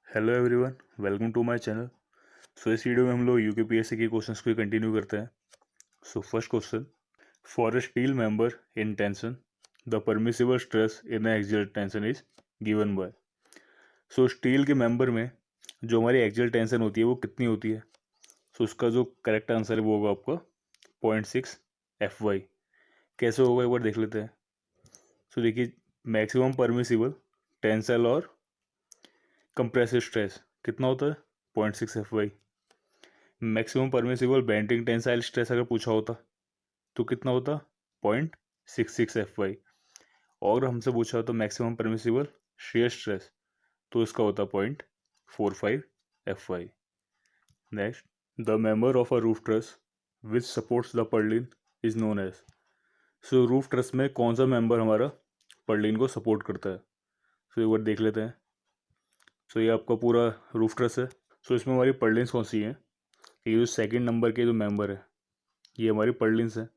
Hello everyone, welcome to my channel. So इस video में हम लोग यूकेपीएससी के क्वेश्चंस को कंटिन्यू करते हैं। So first question, for a steel member in tension the permissible stress in axial tension is given by. So steel के member में जो हमारी एक्सियल टेंशन होती है वो कितनी होती है। सो उसका जो करेक्ट आंसर है वो होगा आपका 0.6 FY। कैसे होगा एक बार देख लेते हैं। सो देखिए, मैक्सिमम परमिसिबल टेंसल और कंप्रेसिव स्ट्रेस कितना होता है 0.6 FY। Maximum permissible bending tensile stress अगर पूछा होता तो कितना होता 0.66 FY। और हमसे पूछा हो तो मैक्सिमम परमिसिबल shear स्ट्रेस तो इसका होता 0.45 FY। Next, the member of a roof truss which supports the purlin is known as. So roof truss में कौन सा मेंबर हमारा पर्लिन को सपोर्ट करता है। सो एक बार देख लेते हैं। सो ये आपका पूरा रूफ ट्रस है। सो इसमें हमारी पर्लिन्स कौन सी हैं। ये जो सेकंड नंबर के जो मेंबर है ये हमारी पर्लिन्स है।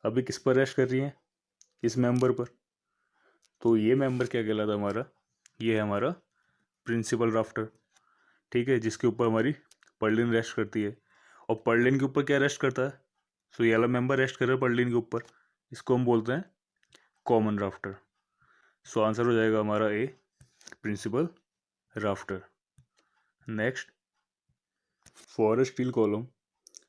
अभी किस पर रेस्ट कर रही हैं, इस मेंबर पर। तो ये मेंबर क्या कहलाता है हमारा, ये है हमारा प्रिंसिपल राफ्टर। ठीक है, जिसके ऊपर हमारी पर्लिन रेस्ट करती है। और पर्लिन के ऊपर क्या रेस्ट करता है। सो ये वाला मेंबर रेस्ट कर रहा है पर्लिन के ऊपर, इसको हम बोलते हैं कॉमन राफ्टर। सो आंसर हो जाएगा हमारा A, principal rafter. Next, for a steel column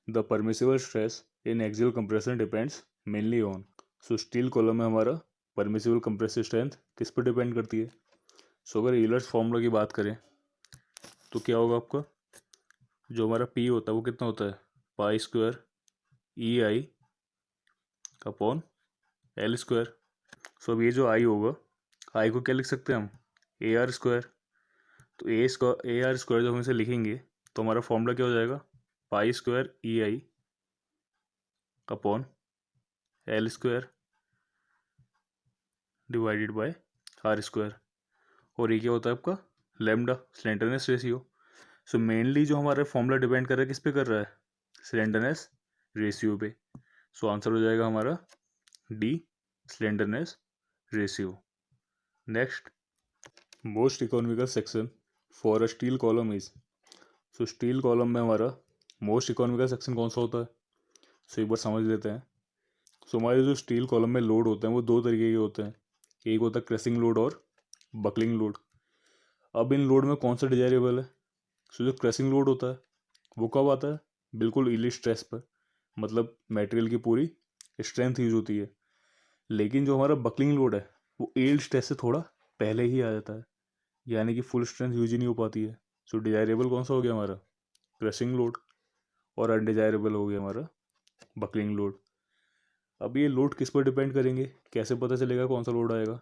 the permissible stress in axial compression depends mainly on. So steel column में हमारा परमिसिबल कंप्रेसिव स्ट्रेंथ किस पर डिपेंड करती है। सो अगर यूलर्स फॉर्मूला की बात करें तो क्या होगा आपका, जो हमारा पी होता है वो कितना होता है पाई² EI अपॉन L²। सो अब ये जो आई होगा, आई को क्या लिख सकते हैं हम AR²। तो AR² जब हम इसे लिखेंगे तो हमारा फॉर्मूला क्या हो जाएगा पाई² EI upon L² divided by R²। और ये क्या होता है आपका lambda, slenderness ratio. So mainly जो हमारा फॉर्मूला डिपेंड कर रहा है किस पे कर रहा है, स्लेंडरनेस रेशियो पे। सो आंसर हो जाएगा हमारा D, slenderness ratio. Next, most economical section for a steel column is. So steel column में हमारा मोस्ट इकोनॉमिकल सेक्शन कौन सा होता है। सो एक बार समझ लेते हैं। सो हमारे जो स्टील कॉलम में लोड होते हैं वो दो तरीके के होते हैं। एक होता है क्रेसिंग लोड और बकलिंग लोड। अब इन लोड में कौन सा डिजायरेबल है। सो जो क्रेसिंग लोड होता है वो कब आता है, बिल्कुल इली स्ट्रेस पर, मतलब मटेरियल की पूरी स्ट्रेंथ यूज होती है। लेकिन जो हमारा बकलिंग लोड है वो यील्ड स्ट्रेस से थोड़ा पहले ही आ जाता है, यानी कि फुल स्ट्रेंथ यूज ही नहीं हो पाती है। सो डिजायरेबल कौन सा हो गया हमारा क्रेसिंग लोड, और अनडिजायरेबल हो गया हमारा बकलिंग लोड। अब ये लोड किस पर डिपेंड करेंगे, कैसे पता चलेगा कौन सा लोड आएगा।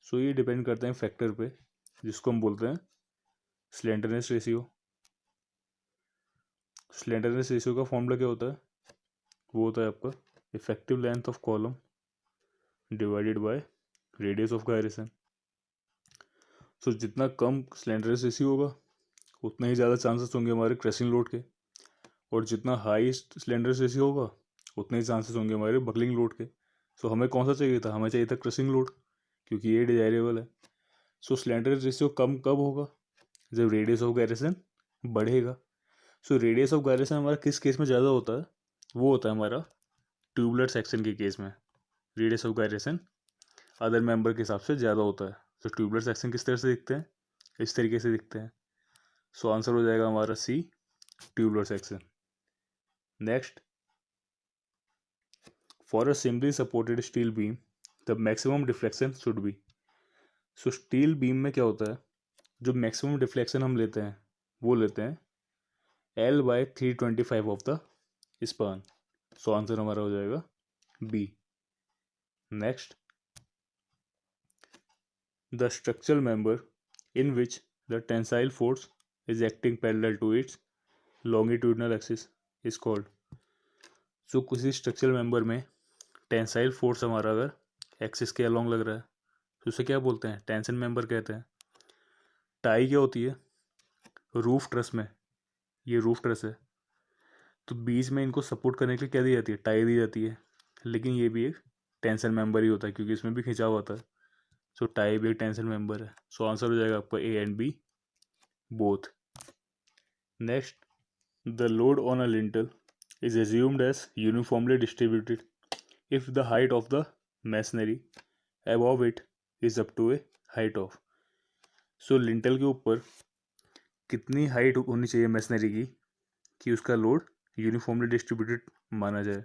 सो ये डिपेंड करते हैं फैक्टर पे जिसको हम बोलते हैं स्लेंडरनेस रेशियो। स्लेंडरनेस रेशियो का फॉर्मूला क्या होता है, वो होता है आपका effective length of column divided by radius of gyration. So जितना कम स्लेंडरनेस रेशियो होगा उतना ही ज़्यादा चांसेस होंगे हमारे क्रेसिंग लोड के, और जितना हाई स्लेंडरनेस रेशियो होगा उतने ही चांसेस होंगे हमारे बकलिंग लोड के। सो हमें कौन सा चाहिए था, हमें चाहिए था क्रेसिंग लोड, क्योंकि ये डिजायरेबल है। सो स्लेंडरनेस रेशियो कम कब होगा, जब रेडियस ऑफ गायरेशन बढ़ेगा। सो रेडियस ऑफ गायरेशन हमारा किस केस में ज़्यादा होता है, वो होता है हमारा ट्यूबुलर सेक्शन के केस में। Radius of gyration other member के हिसाब से ज़्यादा होता है। तो ट्यूबुलर सेक्शन किस तरह से दिखते हैं, इस तरीके से दिखते हैं। सो आंसर हो जाएगा हमारा C, tubular section. Next, for a simply supported steel beam the maximum deflection should be. So steel beam में क्या होता है, जो मैक्सिमम डिफ्लेक्शन हम लेते हैं वो लेते हैं L/325 of the span. So answer हमारा हो जाएगा B. Next, the structural member in which the tensile force is acting parallel to its longitudinal axis is called. So किसी स्ट्रक्चरल मेंबर में टेंसाइल फोर्स हमारा अगर एक्सिस के along लग रहा है तो उसे क्या बोलते हैं, टेंशन मेंबर कहते हैं। टाई क्या होती है, रूफ ट्रस में, ये रूफ ट्रस है तो बीच में इनको सपोर्ट करने के लिए क्या दी जाती है, टाई दी जाती है। लेकिन ये भी एक टेंशन मेंबर ही होता है क्योंकि इसमें भी खिंचाव होता है। सो टाई भी एक टेंशन मेंबर है। सो आंसर हो जाएगा आपका A and B, both. Next, the load on a lintel is assumed as uniformly distributed if the height of the masonry above it is up to a height of. So lintel के ऊपर कितनी height होनी चाहिए masonry की कि उसका load uniformly distributed माना जाए.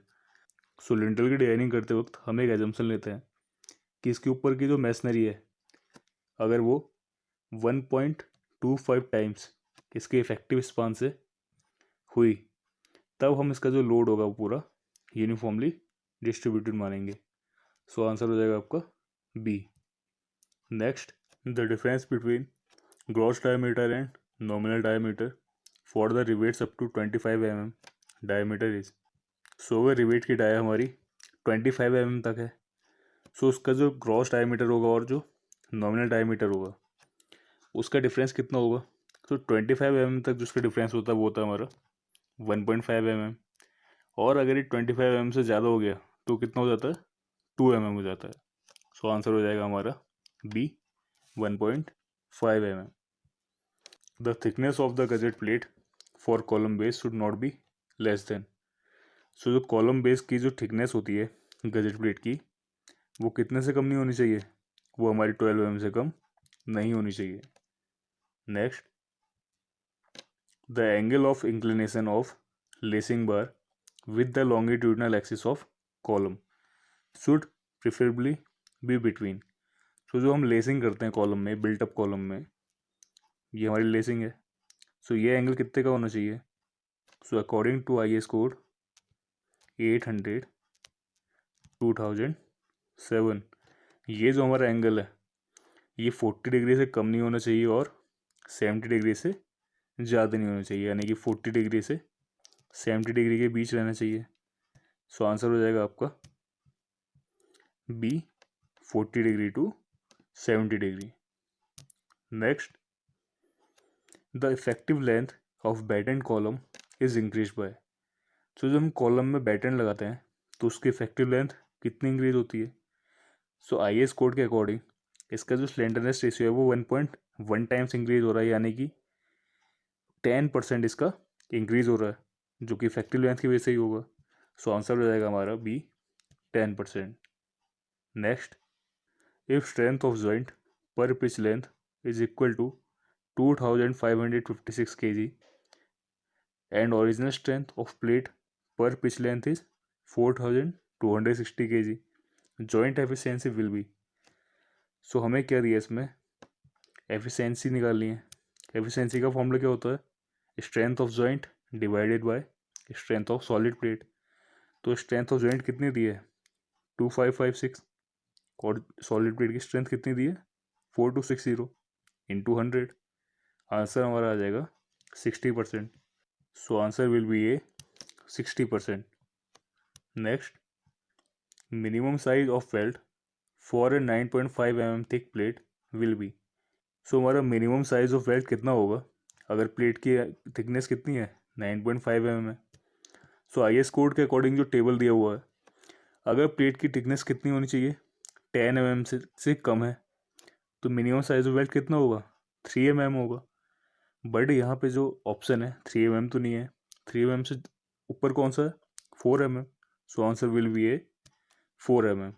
सो लिंटल की डिजाइनिंग करते वक्त हम एक एजम्पशन लेते हैं कि इसके ऊपर की जो मैसनरी है अगर वो 1.25 टाइम्स इसके इफेक्टिव स्पान से हुई तब हम इसका जो लोड होगा वो पूरा यूनिफॉर्मली डिस्ट्रीब्यूटेड मानेंगे. सो आंसर हो जाएगा आपका B. Next, the difference between gross diameter and nominal diameter for the rivets up to 25 mm diameter is. So अगर रिवेट की डाया हमारी 25 mm तक है सो उसका जो ग्रॉस डायमीटर होगा और जो नॉमिनल डायमीटर होगा उसका डिफरेंस कितना होगा. तो 25 mm तक जो उसका डिफरेंस होता है वो होता है हमारा 1.5 mm. और अगर ये 25 mm से ज़्यादा हो गया तो कितना हो जाता है 2 mm हो जाता है. सो आंसर हो जाएगा हमारा B 1.5 mm. The thickness of the gusset plate for column base should not be less than. So जो कॉलम बेस की जो थिकनेस होती है गजेट प्लेट की वो कितने से कम नहीं होनी चाहिए. वो हमारी 12 mm से कम नहीं होनी चाहिए. Next, the angle of inclination of lacing bar with the longitudinal axis of column should preferably be between. So जो हम लेसिंग करते हैं कॉलम में बिल्टअप कॉलम में ये हमारी लेसिंग है. सो ये एंगल कितने का होना चाहिए. So according to IS code 800 2007 ये जो हमारा एंगल है ये 40 डिग्री से कम नहीं होना चाहिए और 70 डिग्री से ज़्यादा नहीं होना चाहिए यानी कि 40 डिग्री से 70 डिग्री के बीच रहना चाहिए. सो आंसर हो जाएगा आपका B 40 degree to 70 degree. Next, the effective length of battened column is increase by. So जब हम कॉलम में बैटेंड लगाते हैं तो उसकी इफेक्टिव लेंथ कितनी इंक्रीज होती है. सो IS कोड के अकॉर्डिंग इसका जो स्लेंडरनेस रेशियो है वो 1.1 टाइम्स इंक्रीज हो रहा है यानी कि 10% इसका इंक्रीज हो रहा है जो कि इफेक्टिव लेंथ की वजह से ही होगा. सो आंसर हो जाएगा हमारा B 10%. Next, if strength of joint per pitch length is equal to 2556 kg and original strength of plate per pitch length is 4260 kg, joint efficiency will be. सो हमें क्या दिया इसमें एफिशिएंसी निकालनी है. एफिशिएंसी का फॉर्मूला क्या होता है strength of joint divided by strength of solid plate. तो स्ट्रेंथ ऑफ जॉइंट कितनी दी है 2556 और सॉलिड प्लेट की स्ट्रेंथ कितनी दी है 4260 इंटू 100. आंसर हमारा आ जाएगा 60%. So answer will be A 60%. Next, minimum size of weld for a 9.5 mm thick plate will be. So हमारा मिनिमम साइज ऑफ वेल्ट कितना होगा अगर प्लेट की थिकनेस कितनी है 9.5 mm है. सो IS कोड के अकॉर्डिंग जो टेबल दिया हुआ है अगर प्लेट की थिकनेस कितनी होनी चाहिए 10 mm से कम है तो मिनिमम साइज ऑफ वेल्ट कितना होगा 3 mm होगा. बट यहाँ पे जो ऑप्शन है 3 mm तो नहीं है 3 mm से ऊपर कौन सा है 4 mm. So answer will be A 4 mm.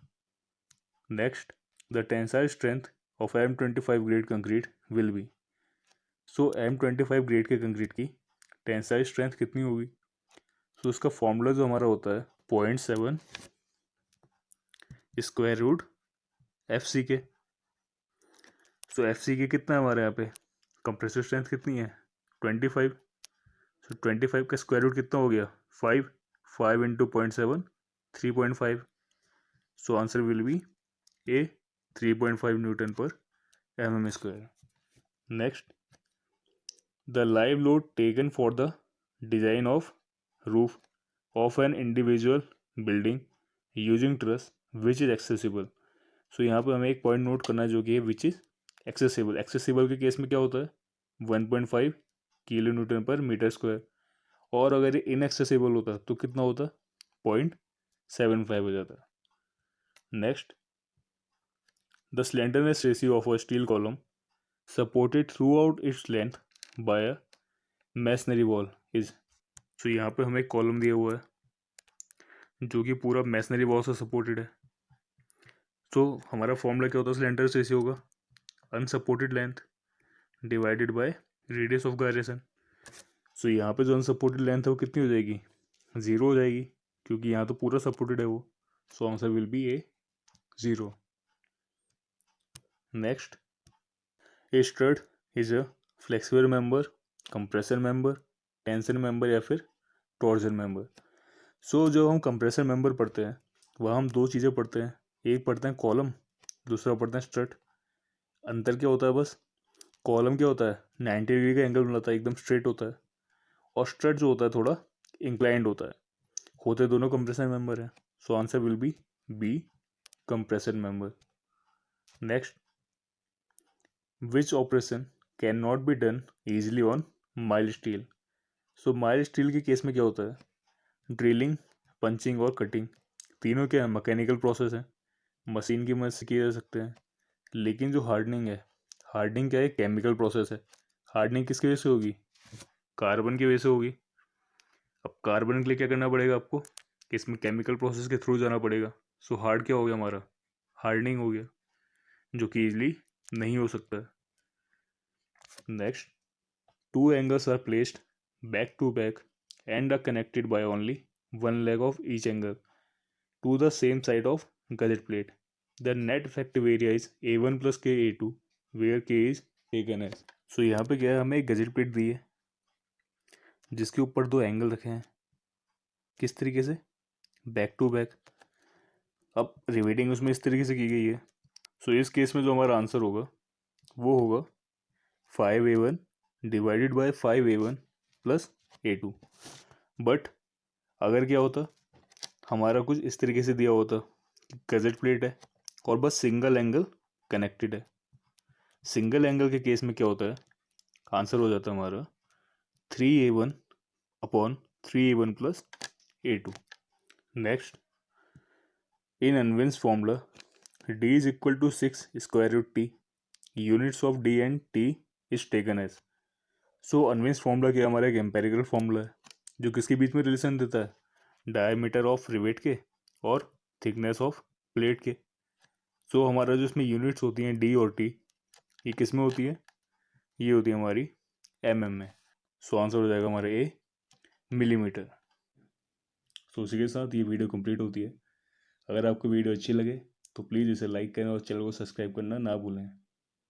Next, the tensile strength of M25 grade concrete will be. So M25 grade के कंक्रीट की टेंसाइल स्ट्रेंथ कितनी होगी. सो उसका फॉर्मूला जो हमारा होता है 0.7 स्क्वायर रूट FCK. सो FCK कितना है हमारे यहाँ पे कंप्रेसिव स्ट्रेंथ कितनी है 25. सो 25 का स्क्वायर रूट कितना हो गया 5 into 0.7 3.5. So answer will be A 3.5 newton per mm square. Next, the live load taken for the design of roof of an individual building using truss which is accessible. So यहाँ पे हमें एक point note करना है जो कि है विच is accessible. Accessible के केस में क्या होता है 1.5 किलो न्यूटन पर मीटर स्क्वायर और अगर ये इनएक्सेसिबल होता तो कितना होता 0.75 हो जाता. Next, the slenderness ratio of a steel column supported throughout its length by a masonry wall is। सो यहाँ पे हमें एक कॉलम दिया हुआ है जो कि पूरा मैसनरी वॉल से सपोर्टेड है। तो हमारा फॉर्मूला क्या होता है स्लेंडर रेशियो होगा unsupported length divided by radius of gyration. So यहाँ पे जो अनसपोर्टेड लेंथ है वो कितनी हो जाएगी, 0 हो जाएगी, क्योंकि यहाँ तो पूरा सपोर्टेड है वो। सो answer will be A 0। Next, A strut is a flexible member, compressor member, tension member या फिर टॉर्जन मेंबर। सो जो हम कंप्रेसर मेंबर पढ़ते हैं वह हम दो चीज़ें पढ़ते हैं, एक पढ़ते हैं कॉलम, दूसरा पढ़ते हैं स्ट्रट। अंतर क्या होता है बस, कॉलम क्या होता है 90 डिग्री का एंगल बनाता है, एकदम स्ट्रेट होता है, और स्ट्रट जो होता है थोड़ा इंक्लाइंड होता है। होते दोनों कंप्रेसर मेंबर हैं। So answer will be B compressor member. Next, which operation can not be done easily on mild steel. So mild steel के केस में क्या होता है, ड्रिलिंग, पंचिंग और कटिंग तीनों क्या है मैकेनिकल प्रोसेस है, मशीन की मदद से किए जा सकते हैं। लेकिन जो हार्डनिंग है, हार्डनिंग क्या है, केमिकल प्रोसेस है। हार्डनिंग किसकी वजह से होगी, कार्बन की वजह से होगी। अब कार्बन के लिए क्या करना पड़ेगा आपको, इसमें केमिकल प्रोसेस के थ्रू जाना पड़ेगा। सो हार्ड क्या हो गया हमारा, हार्डनिंग हो गया, जो कि इजली नहीं हो सकता है। Next, two angles are placed back to back and are connected by only one leg of each angle to the same side of gusset plate. The net effective area is A1 plus K A2 where K is taken as। सो यहाँ पे क्या है, हमें एक gazette plate दी है जिसके ऊपर दो एंगल रखे हैं, किस तरीके से, बैक टू बैक। अब रिवेटिंग उसमें इस तरीके से की गई है। सो इस केस में जो हमारा आंसर होगा वो होगा 5A1 divided by 5A1 plus A2। But अगर क्या होता, हमारा कुछ इस तरीके से दिया होता, गजेट प्लेट है और बस सिंगल एंगल कनेक्टेड है। सिंगल एंगल के केस में क्या होता है, आंसर हो जाता है हमारा 3A1 upon 3A1 plus A2। Next, in Unwin's formula D is equal to 6 square root T, units of D and T is taken as. So Unwin's formula क्या, हमारा एक एम्पेरिकल फॉर्मूला है जो किसके बीच में रिलेशन देता है, डायमीटर ऑफ रिवेट के और थिकनेस ऑफ प्लेट के। सो हमारा जो इसमें यूनिट्स होती हैं D और T, ये किस में होती है, ये होती है हमारी mm में। सो आंसर हो जाएगा हमारा ए मिलीमीटर। सो उसी के साथ ये वीडियो कंप्लीट होती है। अगर आपको वीडियो अच्छी लगे तो प्लीज़ इसे लाइक करें और चैनल को सब्सक्राइब करना ना भूलें।